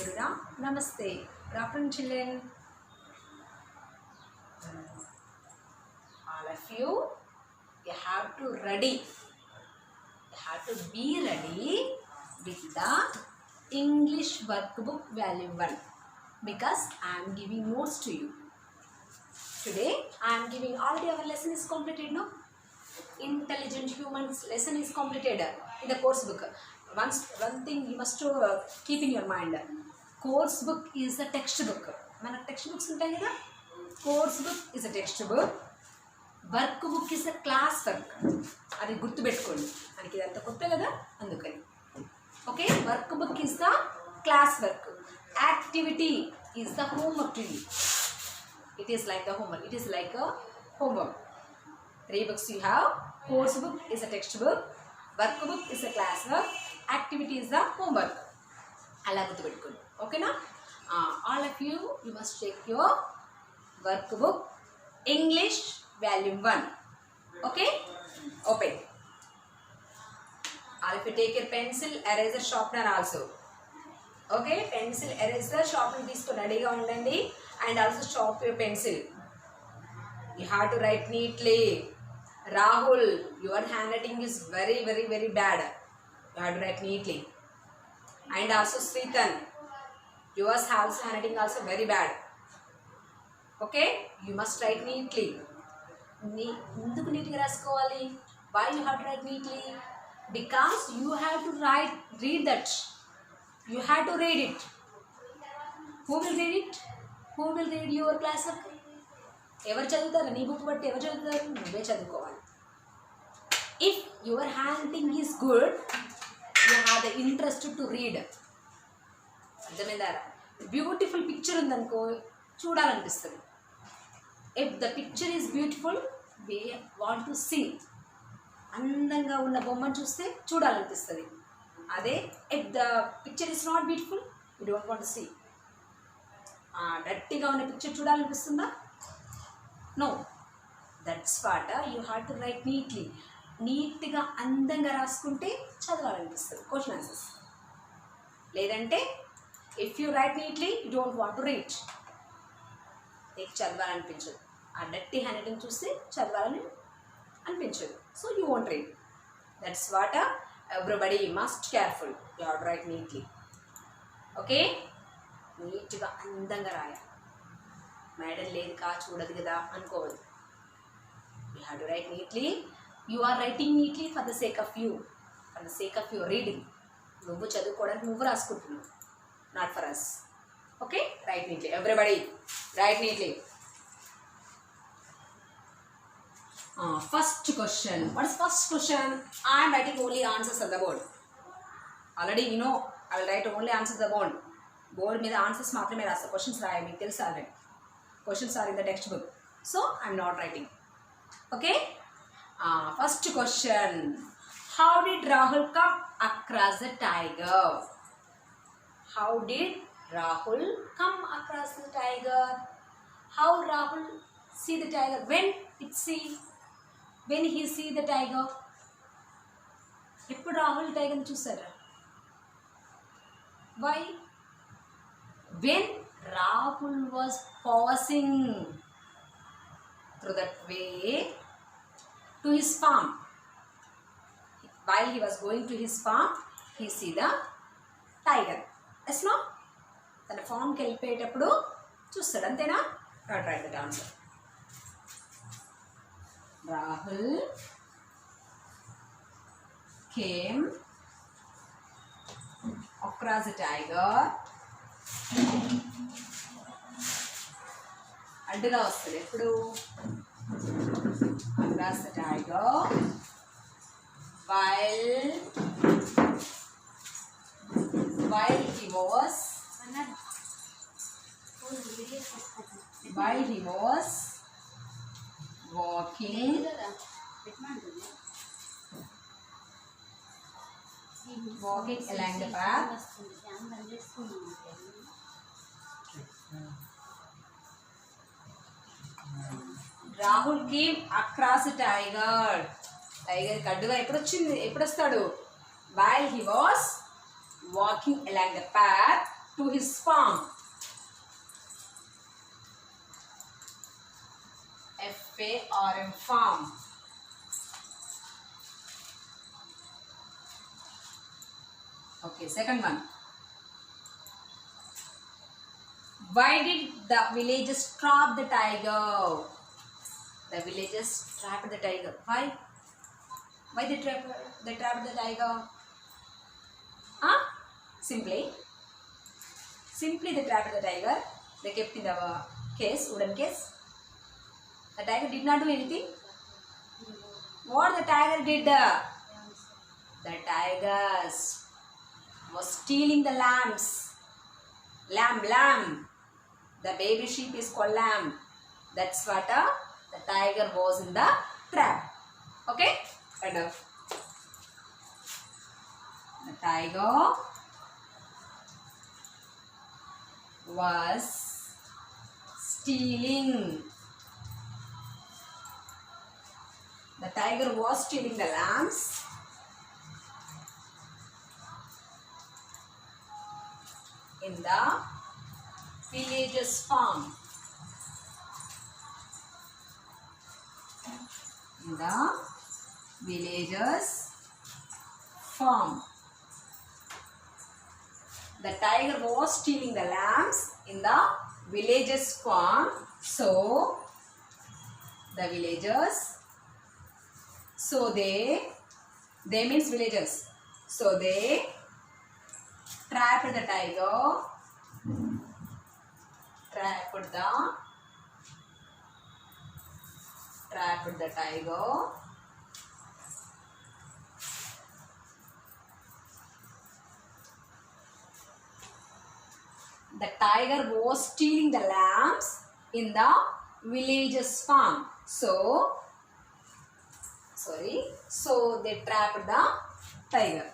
Madura. Namaste. Good afternoon, children. All of you have to ready. You have to be ready with the English workbook value 1 because I am giving notes to you. Today I am giving already our lesson is completed, no? Intelligent Humans lesson is completed in the course book. One thing you must keep in your mind. Course book is a textbook. మన text books ఉంటాయి కదా, course book is a text book, work book is a class work. అది గుర్తుపెట్టుకోండి, మనకి ఇదంతా కొత్త కదా అందుకని. Okay, work book is the class work, activity is the homework to you. It is like the homework. It is like a homework. 3 books you have. Course book is a textbook, work book is a class work, activity is the homework. Ala guర్తుపెట్టుకోండి. ఓకేనా? All of you must check your work book English volume 1. Okay? Open. All of you take your pencil, eraser, sharpener also. Okay? Pencil, eraser, sharpener తీసుకొని రెడీగా ఉండండి. And also sharp your pencil. You have to write neatly. Rahul, your handwriting is very bad. You have to write neatly. And also Sritan, yours also handwriting also very bad. Okay, you must write neatly. ఎందుకు నీట్గా రాసుకోవాలి? Why you have to write neatly? Because you have to read that. You have to read it. Who will read it? Who will read your class work? ఎవరు చదువుతారు? నీ book బట్టి ఎవరు చదువుతారు? నువ్వే చదువుకోవాలి. If your handing is good, you have the interest to read. అర్థమైందా? Beautiful picture ఉందనుకో, చూడాలనిపిస్తుంది. If the picture is beautiful, we want to see. అందంగా ఉన్న బొమ్మను చూస్తే చూడాలనిపిస్తుంది. అదే if the picture is not beautiful, you don't want to see. డట్టిగా ఉన్న పిక్చర్ చూడాలనిపిస్తుందా? No. That's what you have to write neatly. నీట్గా అందంగా రాసుకుంటే చదవాలనిపిస్తుంది క్వశ్చన్ ఆన్సర్స్. లేదంటే if you write neatly you don't want to read, నీకు చదవాలనిపించదు. ఆ డట్టి హ్యాండ్ రైటింగ్ చూస్తే చదవాలని అనిపించదు. So you won't read. That's what everybody must careful. You have to write neatly. Okay, నీట్గా అందంగా రాయాలి. మేడం లేదు కా చూడదు కదా అనుకోవద్దు. You have to write neatly. You are writing neatly for the sake of you, for the sake of your reading. నువ్వు చదువుకోవడానికి నువ్వు రాసుకుంటున్నావు, not for us. Okay, write neatly. Everybody write neatly. First question. What is first question? I am writing only answers on the board. Already you know I will write only answers on the board. Board మీద answers మాత్రమే రాస్తా, questions రాయ. మీకు తెలుసు already questions are in the text book. So I'm not writing. Okay, first question. How did Rahul come across the tiger? How did Rahul come across the tiger? How Rahul see the tiger? When he see the tiger? ఎప్పుడు రాహుల్ టైగర్ని చూసారా? Why? When Rahul was passing through that way to his farm, while he was going to his farm, he see the tiger. Yes, no? తన ఫామ్కి వెళ్ళిపోయేటప్పుడు చూస్తాడు, అంతేనా? Not right that answer. Rahul came across the tiger. అడ్డుగా వస్తుంది ఎప్పుడు? across the tiger while he was walking along the path. Rahul came across tiger. టైగర్కి అడ్డుగా ఎప్పుడు వస్తాడు? While he was walking along the path to his farm. F-A-R-M, farm. Okay, second one. Why did the villagers trap the tiger? The villagers trapped the tiger. Why? Why they trapped the tiger? Huh? Simply they trapped the tiger. They kept in the case, wooden case. The tiger did not do anything. What the tiger did? The tiger was stealing the lambs. Lamb. The baby sheep is called lamb. That's what the tiger was in the trap. Okay? Enough. The tiger was stealing. The tiger was stealing the lambs. In the villager's farm. In the villager's farm. The tiger was stealing the lambs in the villager's farm. So, the villagers, they means villagers. So, they trapped the tiger. Trapped the tiger. The tiger was stealing the lambs in the villager's farm. So they trapped the tiger.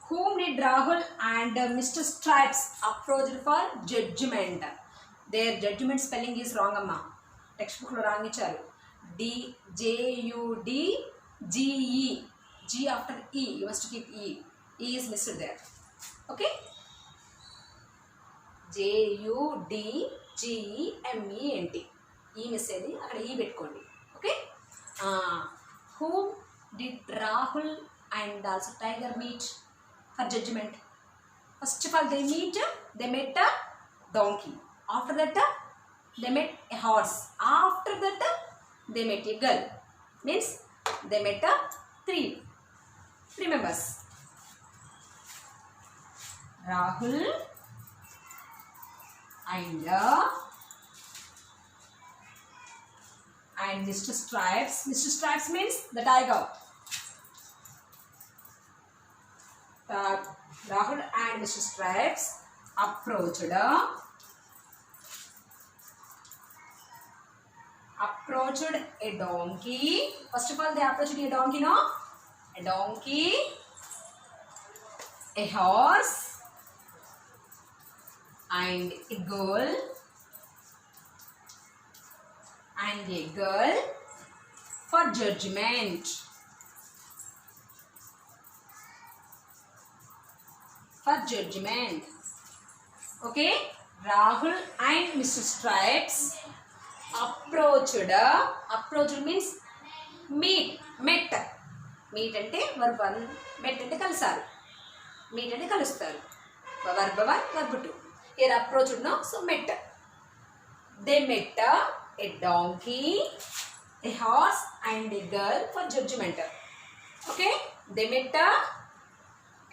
Whom did Rahul and Mr. Stripes approach for judgment? Their judgment spelling is wrong, amma. Textbook lo wrong icharu. D-J-U-D-G-E. G after E. You must keep E. E is missed there. Okay? J-U-D-G-E-M-E-N-T. E miss ayindi. Akkada E pettukondi. Okay? Whom did Rahul and also tiger meet for judgment? First of all, they met a donkey. After that, they met a horse. After that, they met a girl. Means they met three members. Rahul and Mr. Stripes. Mr. Stripes means the tiger. Rahul and Mr. Stripes approached a donkey. First of all, they approached a donkey, no? A donkey, a horse, and a girl, for judgment. Okay? Rahul and Mr. Stripes approached means met అంటే verb 1, met అంటే కలిసారు, meet అంటే కలుస్తారు, verb 1 verb 2. Here approached, no? So met. They met a donkey, a horse and a girl for judgment. Okay? They met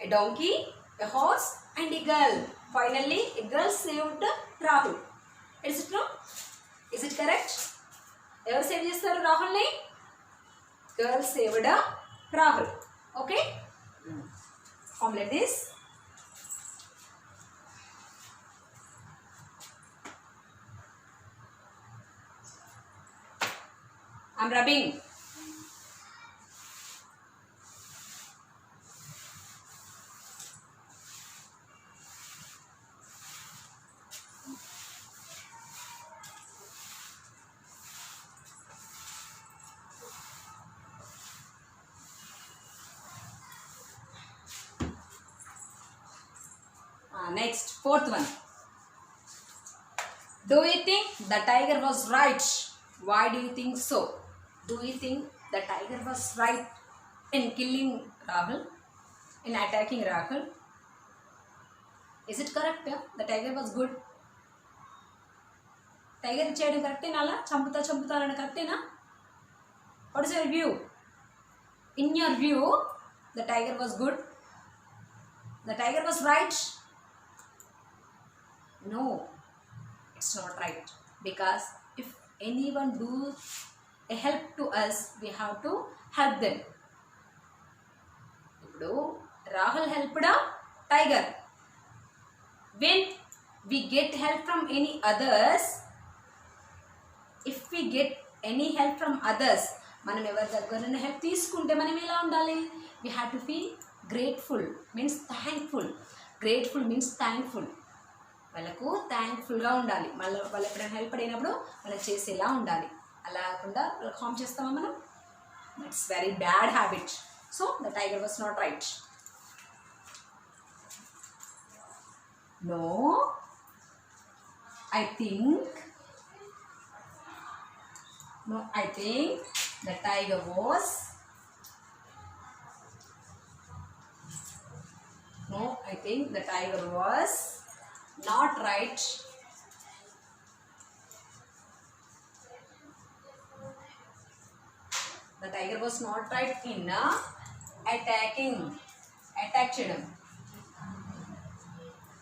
a donkey, a horse and a girl. Finally, a girl saved Rahul. Is it true? Is it correct? Ever save chesaru Rahul ni? Girl saved Rahul. Okay? Formulate this. I'm rubbing. Next, fourth one. Do you think the tiger was right? Why do you think so? Do you think the tiger was right in killing Rahul, in attacking Rahul? Is it correct? The tiger was good. Tiger చేయడం కరెక్టేనా? అలా చంపుతారని కరెక్టేనా? What is your view? In your view, the tiger was good? The tiger was right? No, it's not right. Because if anyone do a help to us, we have to help them. ఇప్పుడు రాహుల్ హెల్ప్డా tiger? When we get help from any others, if we get any help from others, మనం ఎవరి దగ్గర help తీసుకుంటే మనం ఎలా ఉండాలి? We have to feel grateful, means thankful. Grateful means thankful. వాళ్ళకు థ్యాంక్ఫుల్గా ఉండాలి. వాళ్ళు ఎప్పుడైనా హెల్ప్ అడిగినప్పుడు వాళ్ళకి చేసేలా ఉండాలి. అలా కాకుండా వాళ్ళకి హార్మ్ చేస్తామా మనం? That's very bad habit. So the tiger was not right. No, I think the tiger was not right. The tiger was not right in attacking. Attack cheyadam.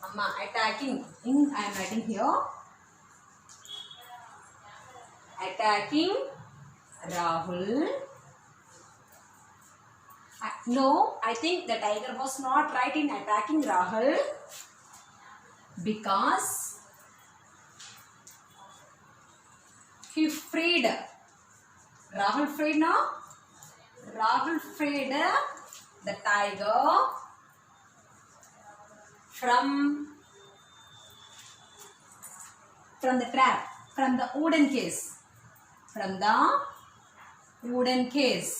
Amma, attacking. I am writing here. Attacking Rahul. No, I think the tiger was not right in attacking Rahul because he freed. Rahul freed now? Rahul freed the tiger from the trap, from the wooden case. From the wooden case.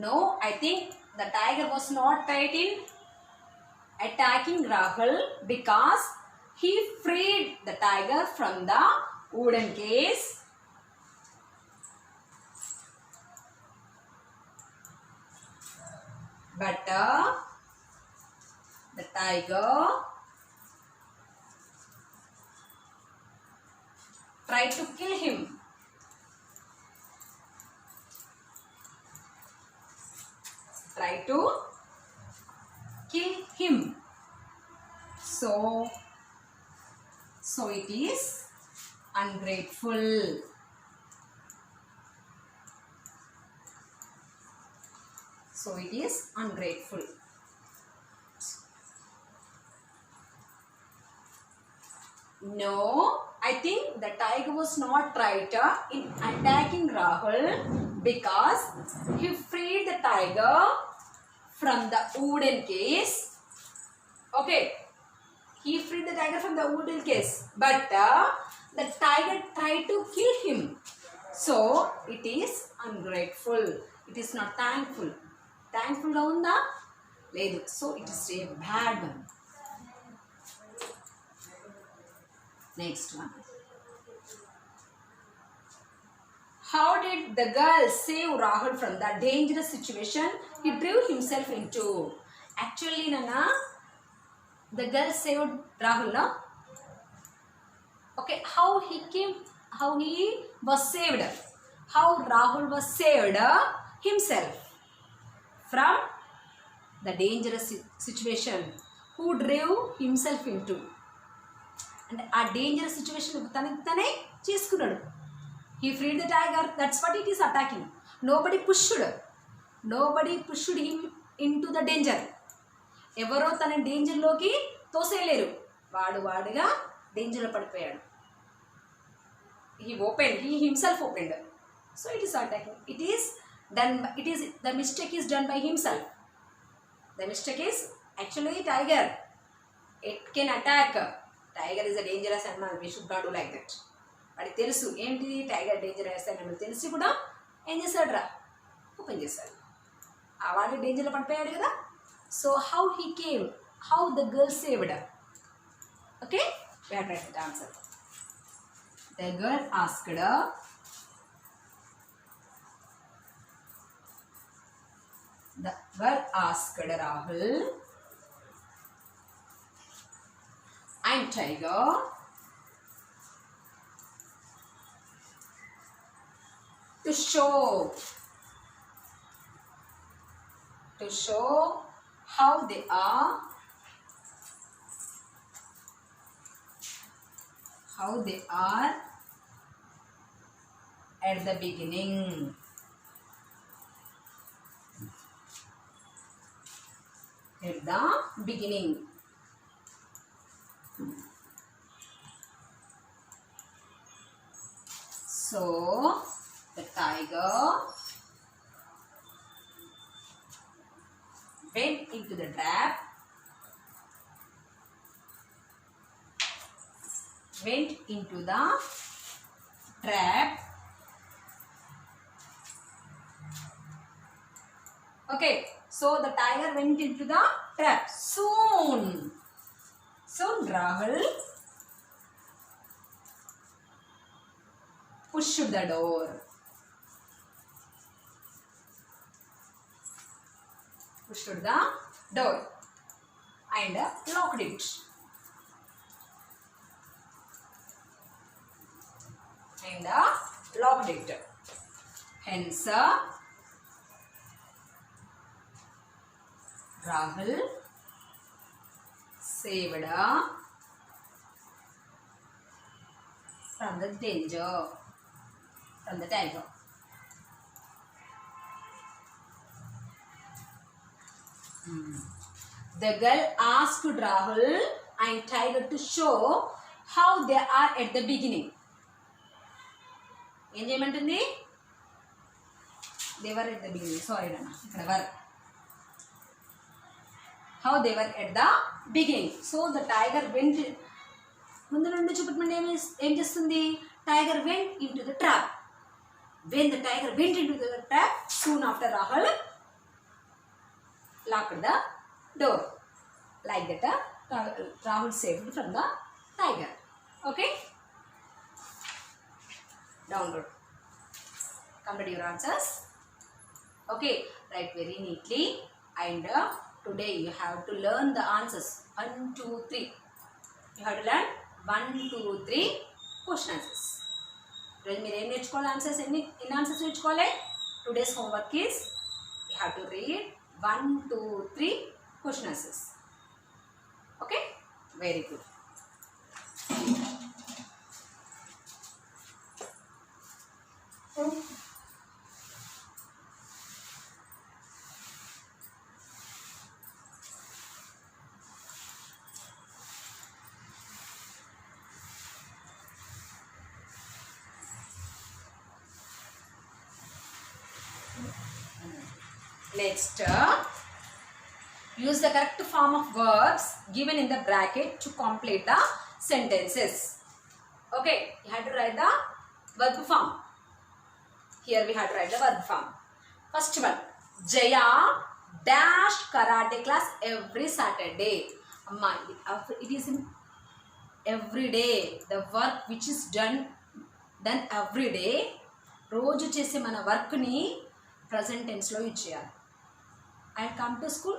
No, I think the tiger was not right in attacking Rahul because he freed the tiger from the wooden case. But the tiger tried to kill him. Tried to kill him. So it is ungrateful. So it is ungrateful. No, I think the tiger was not right in attacking Rahul because he freed the tiger from the wooden case. Okay, he freed the tiger from the wooden case, but the tiger tried to kill him. So it is ungrateful. It is not thankful. Thankful ga unda? Ledu. So it is a bad one. Next one. How did the girl save Rahul from that dangerous situation he drew himself into? Actually, Nana, the girl saved Rahul, no? Okay, how he was saved? How Rahul was saved himself from the dangerous situation who drew himself into? And a dangerous situation తనే చేసుకున్నాడు. He freed the tiger. That's what it is attacking. Nobody pushed him into the danger. ఎవరో తన డేంజర్లోకి తోసేయలేరు. వాడుగా డేంజర్లో పడిపోయాడు. He himself opened. So it is attacking. The mistake is done by himself. The mistake is actually tiger. It can attack. Tiger is a dangerous animal. We should not do like that. వాడికి తెలుసు ఏంటి tiger dangerous అని తెలిసి కూడా ఏం చేశాడు రా? Open చేశాడు. వాడి డేంజర్లో పడిపోయాడు కదా, So how he came? How the girl saved? Okay, we have to write the answer. The girl asked her. The girl asked Rahul and Tiger to show how they are at the beginning. At the beginning. So the tiger went into the trap. Okay, so the tiger went into the trap. Soon Rahul pushed the door. And locked it. Hence, Rahul saved from the danger, from the tiger. The girl asked Rahul and Tiger to show how they are at the beginning. They were at the beginning. Sorry, Nana. How they were at the beginning. So the tiger went. Tiger went into the trap. When the tiger went into the trap, soon after Rahul locked the door. Like that, Rahul saved from the tiger. Okay? Download. Complete your answers. Okay, write very neatly. And today you have to learn the answers. 1, 2, 3. You have to learn 1, 2, 3 question answers. Answers. Today's homework is you have to read 1, 2, 3 question answers. Okay? Very good. Next, use the correct form of verbs given in the bracket to complete the sentences. Okay, you have to write the verb form. Here we have to write the verb form. First one, Jaya dash karate class every Saturday. It is in every day. The work which is done every day. రోజు చేసే మన work ని present tense లో use చేయాలి. I come to school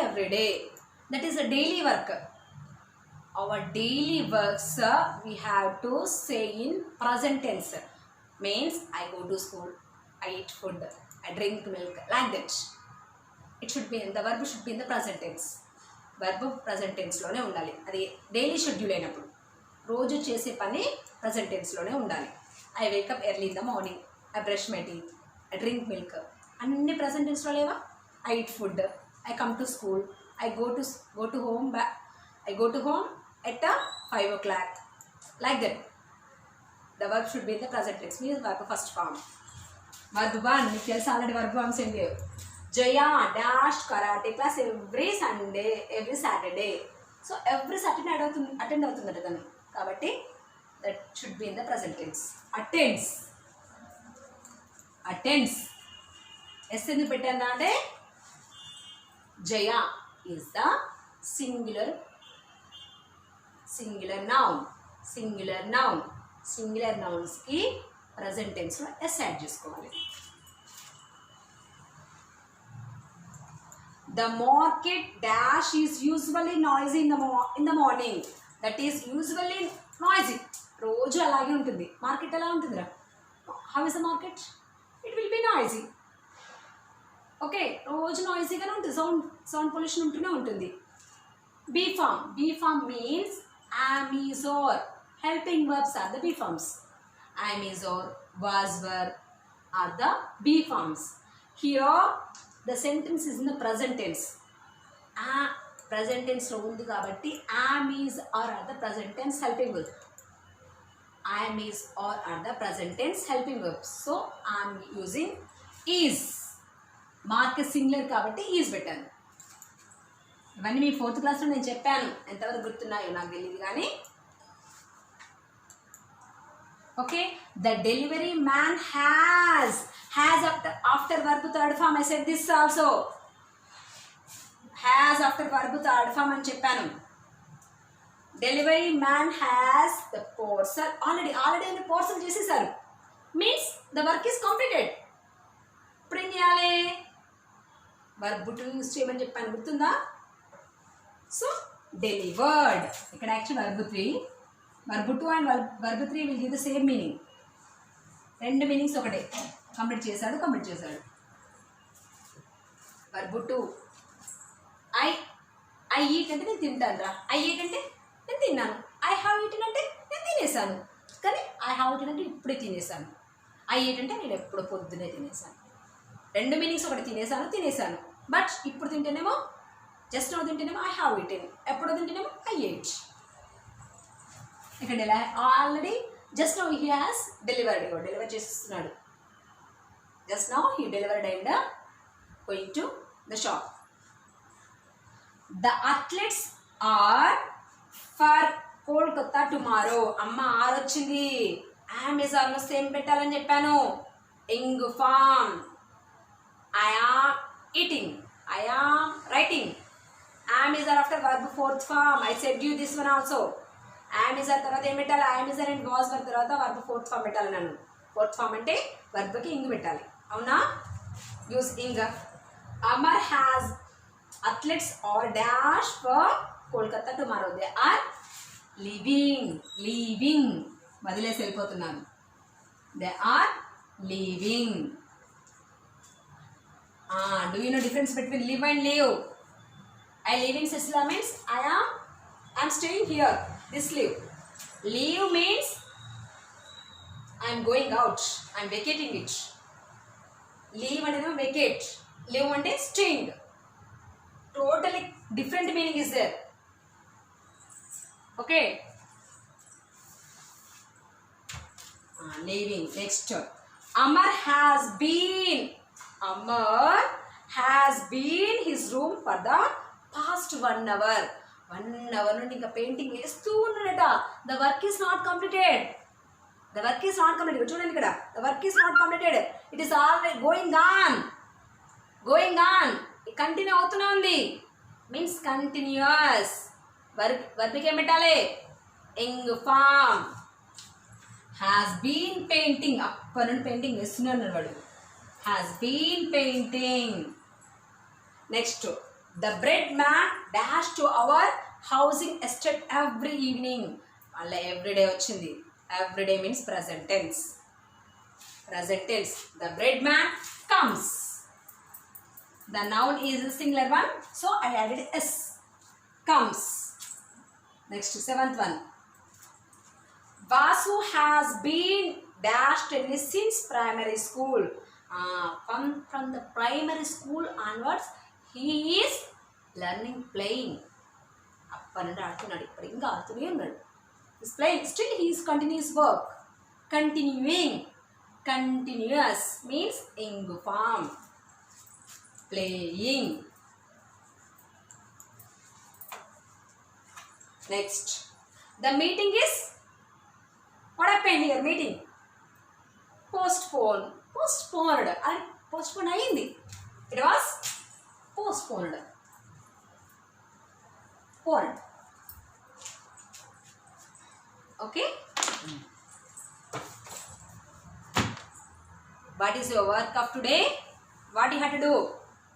every day. That is a daily work. Our daily works we have to say in present tense. Means I go to school, I eat food, I drink milk, like that. The verb should be in the present tense. Verb present tense లోనే ఉండాలి. అది daily schedule అయినప్పుడు రోజు చేసే పని present tense లోనే ఉండాలి. I wake up early in the morning, I brush my teeth, I drink milk. అన్ని present tense లో లేవా? I eat food, I come to school, I go to home at 5 o'clock. Like that. The verb should be in the present tense. Means verb first form. Verb 1, మీకు తెలుసు already verb forms ఏం లేవు. Jaya dash karate class every Saturday. So every Saturday attend అవుతుందట తను. కాబట్టి that should be in the present tense. Attends S ఎందుకు పెట్టాను అంటే Jaya is the singular noun. Singular నౌన్స్కి ప్రజెంట్ టెన్స్లో ఎస్ యాడ్ చేసుకోవాలి. The market dash is usually noisy in the morning. That is usually noisy. రోజు అలాగే ఉంటుంది. మార్కెట్ ఎలా ఉంటుందిరా? How is the market? It will be noisy. Okay, రోజు నాయిసీగానే ఉంటుంది. సౌండ్ పొల్యూషన్ ఉంటూనే ఉంటుంది. Be form means am is or. Helping verbs are the be forms. Am is or, was were are the be forms. Here the sentence is in the present tense. Present tense లో ఉంది కాబట్టి am is or are the present tense helping verb. am is or are the present tense helping verbs. So I am using is. Mark singular కాబట్టి is పెట్టాను. ఇవన్నీ మీ 4th క్లాస్లో నేను చెప్పాను. ఎంతవరకు గుర్తున్నాయో నాకు తెలియదు కానీ. Okay, the delivery man has after verb third form. I said this also. Has after verb third form అని చెప్పాను. Delivery man has the parcel. Already parcel చేసేసారు. Means the work is completed. ఇప్పుడు ఏం చేయాలి? వర్బ్ టు యూజ్ చేయమని చెప్పాను, గుర్తుందా? So delivered. ఇక్కడ actual verb 3, verb 2 and verb 3 will give the same meaning. 2 meanings ఒకటే. కంప్లీట్ చేశాడు. వర్బ్ 2 ఐ ఈట్ అంటే నేను తింటాను రా. ఐ ఈట్ అంటే నేను తిన్నాను. ఐ హ్యావ్ ఈటన్ అంటే నేను తినేసాను. కానీ ఐ హ్యావ్ ఈటన్ అంటే ఇప్పుడే తినేసాను. ఐ ఈట్ అంటే నేను ఎప్పుడో పొద్దునే తినేసాను. 2 మీనింగ్స్ ఒకటి. తినేసాను. బట్ ఇప్పుడు తింటేనేమో జస్ట్ నో తింటేనేమో ఐ హ్యావ్ ఈటెన్. ఎప్పుడో తింటేనేమో ఐ ఎయిట్. ఇక్కడ already just now he has deliver చేస్తున్నాడు. Just now he delivered and going to the shop. The athletes are for Kolkata tomorrow. అమ్మ ఆర్ వచ్చింది. అమెజాన్లో సేమ్ పెట్టాలని చెప్పాను. Ing form. I am eating. I am writing. Am is after verb 4th form. I said you this one also. Am is తర్వాత ఏం పెట్టాలి? am is and was were తర్వాత verb 4th form పెట్టాలి. నన్ను 4th form అంటే verb కి ఇంగ్ పెట్టాలి. అవునా? Use ing. Amar has athletes or dash for Kolkata tomorrow. They are leaving. వదిలేసి వెళ్ళిపోతున్నాను. They are leaving. Do you know difference between live and leave? I leaving Sisla means I am staying here. This leave. Leave means I am going out. I am vacating it. Leave and vacate. Live and staying. Totally different meaning is there. Okay. Leaving. Next. Amar has been his room for the past 1 hour. 1 hour నుండి ఇంకా painting వేస్తూ ఉన్నాడట. The work is not completed. చూడండి ఇక్కడ. The work is not completed. It is always going on. Continue అవుతూనే ఉంది. Means continuous. వర్బ్కి ఏం పెట్టాలి? Ing form. Has been painting. అప్పటి నుండి పెయింటింగ్ వేస్తున్నాడు వాడు. has been painting. Next, the bread man dash to our housing estate every evening. Alla every day ochindi. Every day means present tense. The bread man comes. The noun is a singular one, so I added s. Comes. Next, 7th one. Vasu has been dash tennis since primary school. From the primary school onwards he is learning playing. అప్పటి నుండి ఆడుతున్నాడు. ఇప్పుడు ఇంకా ఆడుతూనే ఉన్నాడు. He's playing. Still he is continuous work. Continuous means ing form. Playing. Next, the meeting is, what happened here? Meeting postpone. postponed. అది postpone అయింది. It was postponed. Poned. Okay. What is your work of today? What you have to do?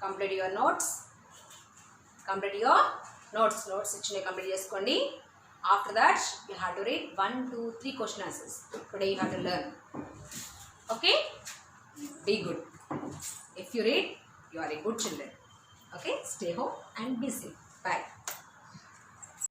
Complete your notes. Complete your notes. Notes ఇచ్చిన complete చేసుకోండి. After that, you have to read 1, 2, 3 question answers. Today you have to learn. Okay? Be good. If you read, you are a good children. Okay? Stay home and be safe. Bye.